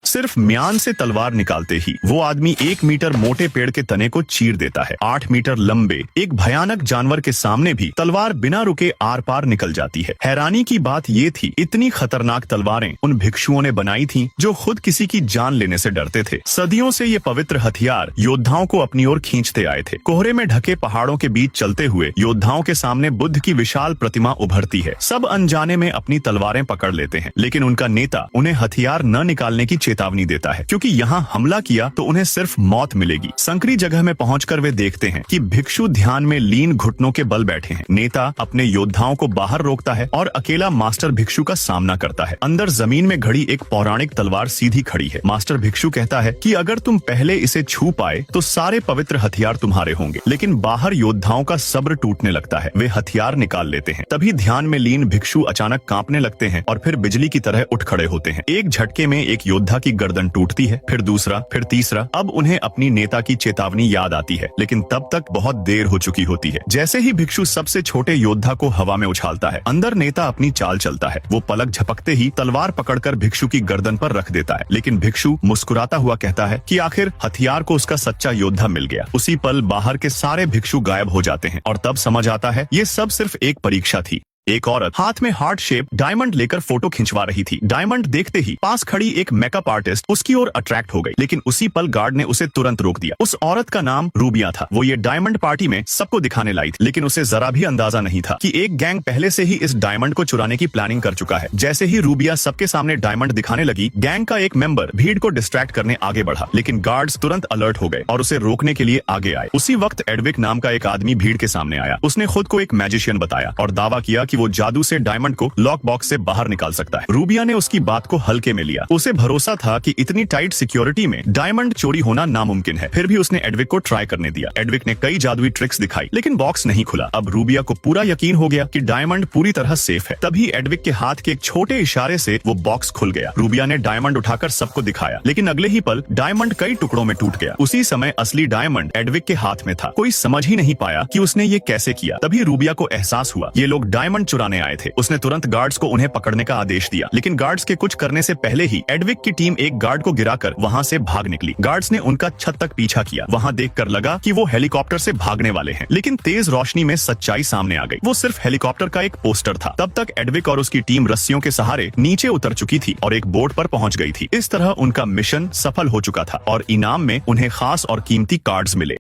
सिर्फ म्यान से तलवार निकालते ही वो आदमी 1 मीटर मोटे पेड़ के तने को चीर देता है। 8 मीटर लंबे एक भयानक जानवर के सामने भी तलवार बिना रुके आर पार निकल जाती है। हैरानी की बात ये थी, इतनी खतरनाक तलवारें उन भिक्षुओं ने बनाई थीं जो खुद किसी की जान लेने से डरते थे। सदियों से ये पवित्र हथियार योद्धाओं को अपनी ओर खींचते आए थे। कोहरे में ढके पहाड़ों के बीच चलते हुए योद्धाओं के सामने बुद्ध की विशाल प्रतिमा उभरती है। सब अनजाने में अपनी तलवारें पकड़ लेते हैं, लेकिन उनका नेता उन्हें हथियार न निकालने की चेतावनी देता है, क्योंकि यहाँ हमला किया तो उन्हें सिर्फ मौत मिलेगी। संकरी जगह में पहुंचकर वे देखते हैं कि भिक्षु ध्यान में लीन घुटनों के बल बैठे हैं। नेता अपने योद्धाओं को बाहर रोकता है और अकेला मास्टर भिक्षु का सामना करता है। अंदर जमीन में घड़ी एक पौराणिक तलवार सीधी खड़ी है। मास्टर भिक्षु कहता है कि अगर तुम पहले इसे छू पाए तो सारे पवित्र हथियार तुम्हारे होंगे। लेकिन बाहर योद्धाओं का सब्र टूटने लगता है। वे हथियार निकाल लेते हैं। तभी ध्यान में लीन भिक्षु अचानक कांपने लगते हैं और फिर बिजली की तरह उठ खड़े होते हैं। एक झटके में एक योद्धा की गर्दन टूटती है, फिर दूसरा, फिर तीसरा। अब उन्हें अपनी नेता की चेतावनी याद आती है, लेकिन तब तक बहुत देर हो चुकी होती है। जैसे ही भिक्षु सबसे छोटे योद्धा को हवा में उछालता है, अंदर नेता अपनी चाल चलता है। वो पलक झपकते ही तलवार पकड़कर भिक्षु की गर्दन पर रख देता है, लेकिन भिक्षु मुस्कुराता हुआ कहता है कि आखिर हथियार को उसका सच्चा योद्धा मिल गया। उसी पल बाहर के सारे भिक्षु गायब हो जाते हैं और तब समझ आता है ये सब सिर्फ एक परीक्षा थी। एक औरत हाथ में हार्ट शेप डायमंड लेकर फोटो खिंचवा रही थी। डायमंड देखते ही पास खड़ी एक मेकअप आर्टिस्ट उसकी ओर अट्रैक्ट हो गई, लेकिन उसी पल गार्ड ने उसे तुरंत रोक दिया। उस औरत का नाम रूबिया था। वो ये डायमंड पार्टी में सबको दिखाने लाई थी, लेकिन उसे जरा भी अंदाजा नहीं था कि एक गैंग पहले से ही इस डायमंड को चुराने की प्लानिंग कर चुका है। जैसे ही रूबिया सबके सामने डायमंड दिखाने लगी, गैंग का एक मेंबर भीड़ को डिस्ट्रैक्ट करने आगे बढ़ा, लेकिन गार्ड्स तुरंत अलर्ट हो गए और उसे रोकने के लिए आगे आए। उसी वक्त एडविक नाम का एक आदमी भीड़ के सामने आया। उसने खुद को एक मैजिशियन बताया और दावा किया कि वो जादू से डायमंड को लॉक बॉक्स से बाहर निकाल सकता है। रूबिया ने उसकी बात को हल्के में लिया। उसे भरोसा था कि इतनी टाइट सिक्योरिटी में डायमंड चोरी होना नामुमकिन है। फिर भी उसने एडविक को ट्राई करने दिया। एडविक ने कई जादुई ट्रिक्स दिखाई, लेकिन बॉक्स नहीं खुला। अब रूबिया को पूरा यकीन हो गया कि डायमंड पूरी तरह सेफ है। तभी एडविक के हाथ के एक छोटे इशारे से वो बॉक्स खुल गया। रूबिया ने डायमंड उठाकर सबको दिखाया, लेकिन अगले ही पल डायमंड कई टुकड़ों में टूट गया। उसी समय असली डायमंड एडविक के हाथ में था। कोई समझ ही नहीं पाया कि उसने ये कैसे किया। तभी रूबिया को एहसास हुआ ये लोग डायमंड चुराने आए थे। उसने तुरंत गार्ड्स को उन्हें पकड़ने का आदेश दिया, लेकिन गार्ड्स के कुछ करने से पहले ही एडविक की टीम एक गार्ड को गिराकर वहां से भाग निकली। गार्ड्स ने उनका छत तक पीछा किया। वहां देखकर लगा कि वो हेलीकॉप्टर से भागने वाले हैं, लेकिन तेज रोशनी में सच्चाई सामने आ गई। वो सिर्फ हेलीकॉप्टर का एक पोस्टर था। तब तक एडविक और उसकी टीम रस्सियों के सहारे नीचे उतर चुकी थी और एक बोट पर पहुंच गई थी। इस तरह उनका मिशन सफल हो चुका था और इनाम में उन्हें खास और कीमती कार्ड्स मिले।